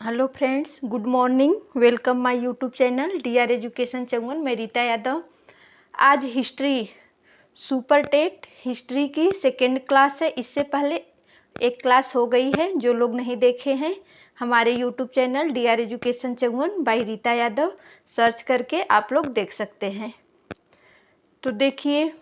Hello friends, good morning. Welcome my YouTube channel DR education Changan. मैं रीता यादव। आज history super TET history की second class है। इससे पहले एक क्लास हो गई है। जो लोग नहीं देखे हैं हमारे YouTube channel DR education Changan by Rita Yadav search करके आप लोग देख सकते हैं। तो देखिए,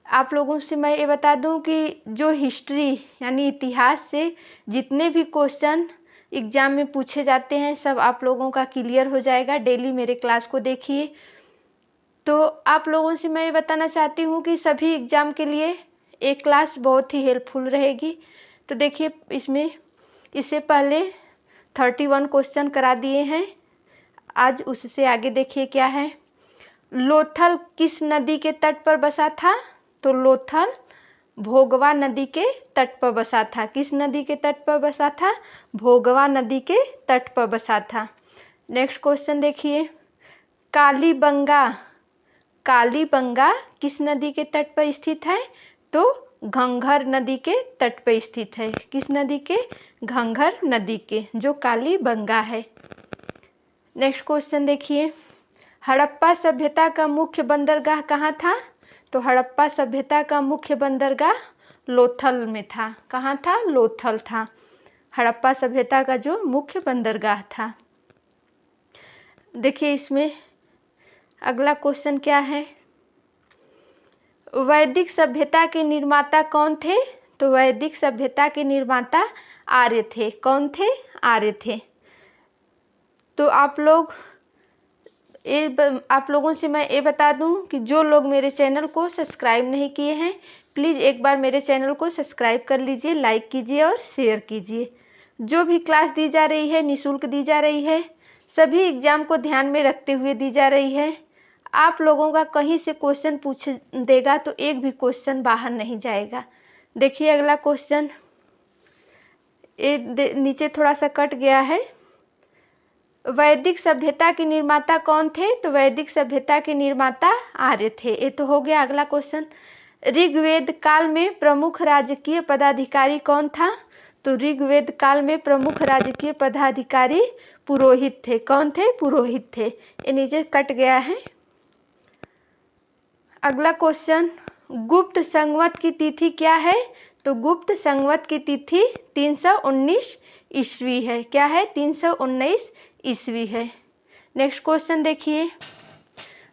आप लोगों से मैं ये बता दूं कि जो हिस्ट्री यानी इतिहास से जितने भी क्वेश्चन एग्ज़ाम में पूछे जाते हैं सब आप लोगों का क्लियर हो जाएगा। डेली मेरे क्लास को देखिए। तो आप लोगों से मैं ये बताना चाहती हूँ कि सभी एग्ज़ाम के लिए एक क्लास बहुत ही हेल्पफुल रहेगी। तो देखिए, इससे पहले 31 क्वेश्चन करा दिए हैं। आज उससे आगे देखिए क्या है। लोथल किस नदी के तट पर बसा था? तो लोथल भोगवा नदी के तट पर बसा था। किस नदी के तट पर बसा था? भोगवा नदी के तट पर बसा था। नेक्स्ट क्वेश्चन देखिए। कालीबंगा किस नदी के तट पर स्थित है? तो घंघर नदी के तट पर स्थित है। किस नदी के? घंघर नदी के, जो कालीबंगा है। नेक्स्ट क्वेश्चन देखिए। हड़प्पा सभ्यता का मुख्य बंदरगाह कहाँ था? तो हड़प्पा सभ्यता का मुख्य बंदरगाह लोथल में था। कहाँ था? लोथल था हड़प्पा सभ्यता का जो मुख्य बंदरगाह था। देखिए, इसमें अगला क्वेश्चन क्या है। वैदिक सभ्यता के निर्माता कौन थे? तो वैदिक सभ्यता के निर्माता आर्य थे। कौन थे? आर्य थे। तो आप लोगों से मैं ये बता दूं कि जो लोग मेरे चैनल को सब्सक्राइब नहीं किए हैं प्लीज़ एक बार मेरे चैनल को सब्सक्राइब कर लीजिए, लाइक कीजिए और शेयर कीजिए। जो भी क्लास दी जा रही है निःशुल्क दी जा रही है, सभी एग्ज़ाम को ध्यान में रखते हुए दी जा रही है। आप लोगों का कहीं से क्वेश्चन पूछ देगा तो एक भी क्वेश्चन बाहर नहीं जाएगा। देखिए अगला क्वेश्चन, नीचे थोड़ा सा कट गया है। वैदिक सभ्यता के निर्माता कौन थे? तो वैदिक सभ्यता के निर्माता आर्य थे। ये तो हो गया। अगला क्वेश्चन, ऋग्वेद काल में प्रमुख राजकीय पदाधिकारी कौन था? तो ऋग्वेद काल में प्रमुख राजकीय पदाधिकारी पुरोहित थे। कौन थे? पुरोहित थे। ये नीचे कट गया है। अगला क्वेश्चन, गुप्त संवत की तिथि क्या है? तो गुप्त संवत की तिथि 319 ईस्वी है। क्या है? 319 ईस्वी है। नेक्स्ट क्वेश्चन देखिए।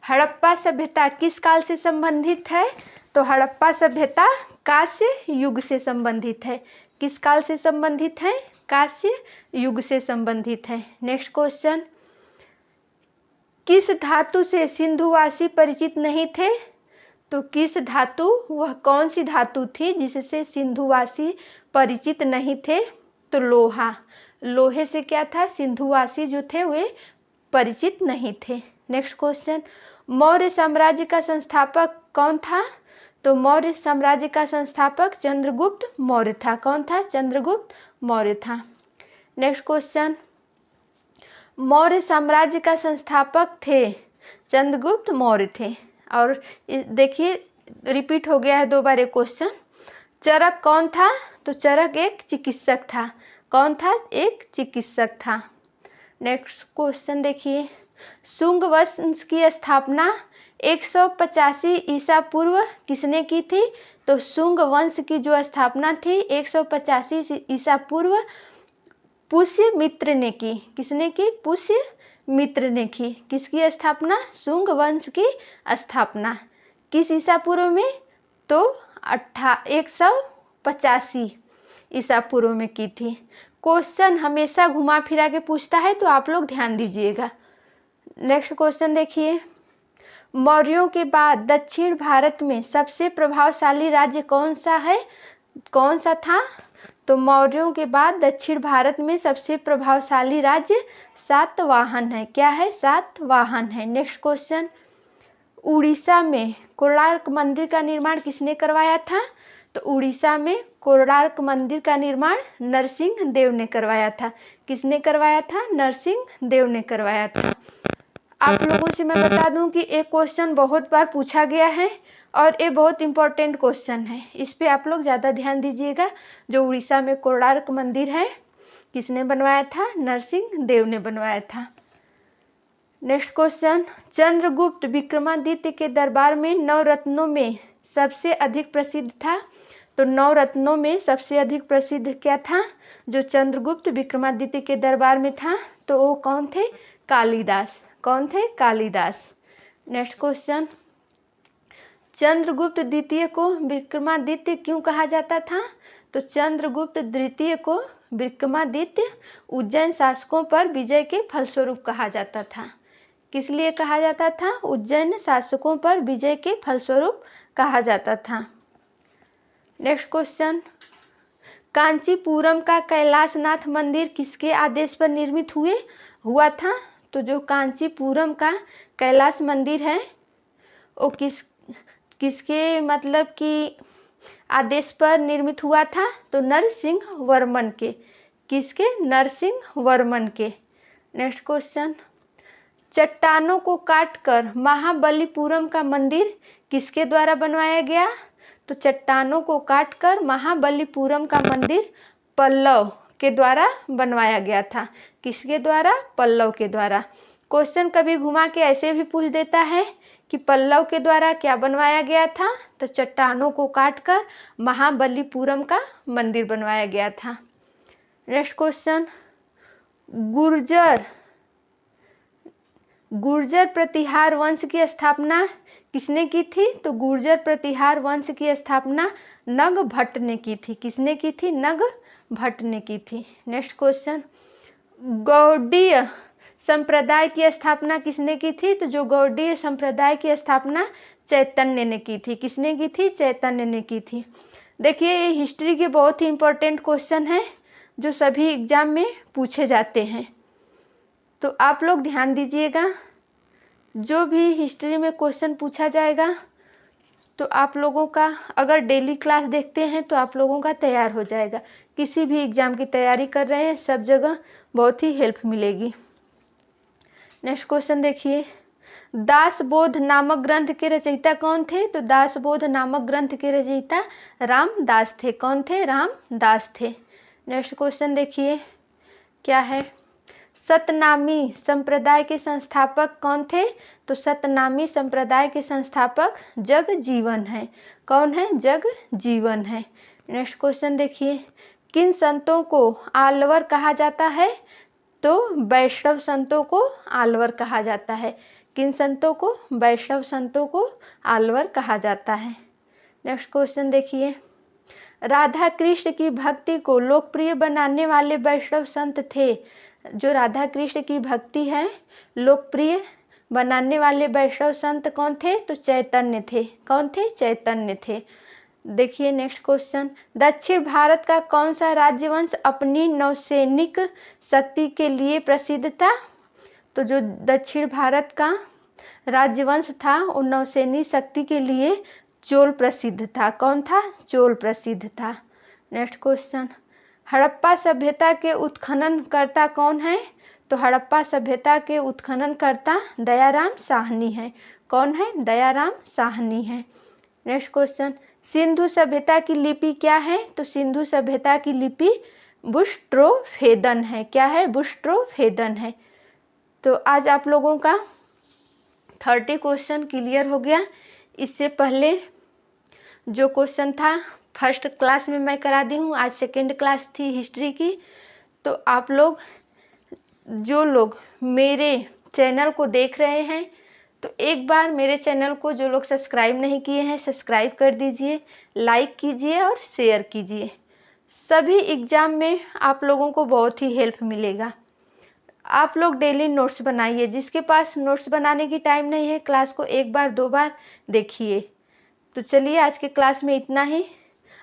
हड़प्पा सभ्यता किस काल से संबंधित है? तो हड़प्पा सभ्यता कांस्य युग से संबंधित है। किस काल से संबंधित है? कांस्य युग से संबंधित है। नेक्स्ट क्वेश्चन, किस धातु से सिंधुवासी परिचित नहीं थे? तो किस धातु, वह कौन सी धातु थी जिससे सिंधुवासी परिचित नहीं थे? तो लोहा। लोहे से क्या था? सिंधुवासी जो थे वे परिचित नहीं थे। नेक्स्ट क्वेश्चन, मौर्य साम्राज्य का संस्थापक कौन था? तो मौर्य साम्राज्य का संस्थापक चंद्रगुप्त मौर्य था। कौन था? चंद्रगुप्त मौर्य था। नेक्स्ट क्वेश्चन, मौर्य साम्राज्य का संस्थापक थे चंद्रगुप्त मौर्य थे। और देखिए रिपीट हो गया है 2 बार ये क्वेश्चन। चरक कौन था? तो चरक एक चिकित्सक था। कौन था? एक चिकित्सक था। नेक्स्ट क्वेश्चन देखिए, शुंग वंश की स्थापना 185 ईसा पूर्व किसने की थी? तो शुंग वंश की जो स्थापना थी 185 ईसा पूर्व पुष्यमित्र ने की। किसने की? पुष्यमित्र ने की। किसकी स्थापना? शुंग वंश की स्थापना किस ईसा पूर्व में? तो 185 ईसा पूर्व में की थी। क्वेश्चन हमेशा घुमा फिरा के पूछता है तो आप लोग ध्यान दीजिएगा। नेक्स्ट क्वेश्चन देखिए, मौर्यों के बाद दक्षिण भारत में सबसे प्रभावशाली राज्य कौन सा है? कौन सा था? तो मौर्यों के बाद दक्षिण भारत में सबसे प्रभावशाली राज्य सातवाहन है। क्या है? सातवाहन है। नेक्स्ट क्वेश्चन, उड़ीसा में कोणार्क मंदिर का निर्माण किसने करवाया था? तो उड़ीसा में कोणार्क मंदिर का निर्माण नरसिंह देव ने करवाया था। किसने करवाया था? नरसिंह देव ने करवाया था। आप लोगों से मैं बता दूं कि एक क्वेश्चन बहुत बार पूछा गया है और ये बहुत इम्पोर्टेंट क्वेश्चन है। इस पे आप लोग ज़्यादा ध्यान दीजिएगा। जो उड़ीसा में कोणार्क मंदिर है किसने बनवाया था? नरसिंह देव ने बनवाया था। नेक्स्ट क्वेश्चन, चंद्रगुप्त विक्रमादित्य के दरबार में नवरत्नों में सबसे अधिक प्रसिद्ध था? तो नवरत्नों में सबसे अधिक प्रसिद्ध क्या था जो चंद्रगुप्त विक्रमादित्य के दरबार में था? तो वो कौन थे? कालिदास। कौन थे? कालिदास। नेक्स्ट क्वेश्चन, चंद्रगुप्त द्वितीय को विक्रमादित्य क्यों कहा जाता था? तो चंद्रगुप्त द्वितीय को विक्रमादित्य उज्जैन शासकों पर विजय के फलस्वरूप कहा जाता था। किस लिए कहा जाता था? उज्जैन शासकों पर विजय के फलस्वरूप कहा जाता था। नेक्स्ट क्वेश्चन, कांचीपुरम का कैलाशनाथ मंदिर किसके आदेश पर निर्मित हुआ था? तो जो कांचीपुरम का कैलाश मंदिर है वो किसके मतलब कि आदेश पर निर्मित हुआ था? तो नरसिंह वर्मन के। किसके? नरसिंह वर्मन के। नेक्स्ट क्वेश्चन, चट्टानों को काटकर महाबलीपुरम का मंदिर किसके द्वारा बनवाया गया? तो चट्टानों को काटकर महाबलीपुरम का मंदिर पल्लव के द्वारा बनवाया गया था। किसके द्वारा? पल्लव के द्वारा। क्वेश्चन कभी घुमा के ऐसे भी पूछ देता है कि पल्लव के द्वारा क्या बनवाया गया था? तो चट्टानों को काटकर महाबलीपुरम का मंदिर बनवाया गया था। नेक्स्ट क्वेश्चन, गुर्जर प्रतिहार वंश की स्थापना किसने की थी? तो गुर्जर प्रतिहार वंश की स्थापना नग भट्ट ने की थी। किसने की थी? नग भट्ट ने की थी। नेक्स्ट क्वेश्चन, गौड़ीय संप्रदाय की स्थापना किसने की थी? तो जो गौड़ीय संप्रदाय की स्थापना चैतन्य ने की थी। किसने की थी? चैतन्य ने की थी। देखिए ये हिस्ट्री के बहुत ही इम्पोर्टेंट क्वेश्चन हैं जो सभी एग्जाम में पूछे जाते हैं, तो आप लोग ध्यान दीजिएगा। जो भी हिस्ट्री में क्वेश्चन पूछा जाएगा तो आप लोगों का अगर डेली क्लास देखते हैं तो आप लोगों का तैयार हो जाएगा। किसी भी एग्ज़ाम की तैयारी कर रहे हैं सब जगह बहुत ही हेल्प मिलेगी। नेक्स्ट क्वेश्चन देखिए, दासबोध नामक ग्रंथ के रचयिता कौन थे? तो दासबोध नामक ग्रंथ के रचयिता रामदास थे। कौन थे? रामदास थे। नेक्स्ट क्वेश्चन देखिए क्या है, सतनामी संप्रदाय के संस्थापक कौन थे? तो सतनामी संप्रदाय के संस्थापक जगजीवन है। कौन है? जगजीवन है। नेक्स्ट क्वेश्चन देखिए, किन संतों को आलवर कहा जाता है? तो वैष्णव संतों को आलवर कहा जाता है। किन संतों को? वैष्णव संतों को आलवर कहा जाता है। नेक्स्ट क्वेश्चन देखिए, राधा कृष्ण की भक्ति को लोकप्रिय बनाने वाले वैष्णव संत थे। जो राधा कृष्ण की भक्ति है लोकप्रिय बनाने वाले वैष्णव संत कौन थे? तो चैतन्य थे। कौन थे? चैतन्य थे। देखिए नेक्स्ट क्वेश्चन, दक्षिण भारत का कौन सा राज्यवंश अपनी नौसैनिक शक्ति के लिए प्रसिद्ध था? तो जो दक्षिण भारत का राज्यवंश था वो नौसैनिक शक्ति के लिए चोल प्रसिद्ध था। कौन था? चोल प्रसिद्ध था। नेक्स्ट क्वेश्चन, हड़प्पा सभ्यता के उत्खननकर्ता कौन है? तो हड़प्पा सभ्यता के उत्खननकर्ता दयाराम साहनी है। कौन है? दयाराम साहनी है। नेक्स्ट क्वेश्चन, सिंधु सभ्यता की लिपि क्या है? तो सिंधु सभ्यता की लिपि बुस्ट्रोफेदन है। क्या है? बुस्ट्रोफेदन है। तो आज आप लोगों का 30 क्वेश्चन क्लियर हो गया। इससे पहले जो क्वेश्चन था फर्स्ट क्लास में मैं करा दी हूँ, आज सेकेंड क्लास थी हिस्ट्री की। तो आप लोग जो लोग मेरे चैनल को देख रहे हैं तो एक बार मेरे चैनल को जो लोग सब्सक्राइब नहीं किए हैं सब्सक्राइब कर दीजिए, लाइक कीजिए और शेयर कीजिए। सभी एग्ज़ाम में आप लोगों को बहुत ही हेल्प मिलेगा। आप लोग डेली नोट्स बनाइए। जिसके पास नोट्स बनाने की टाइम नहीं है क्लास को एक बार दो बार देखिए। तो चलिए आज के क्लास में इतना ही।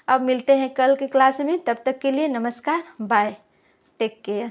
अब मिलते हैं कल के क्लास में। तब तक के लिए नमस्कार, बाय, टेक केयर।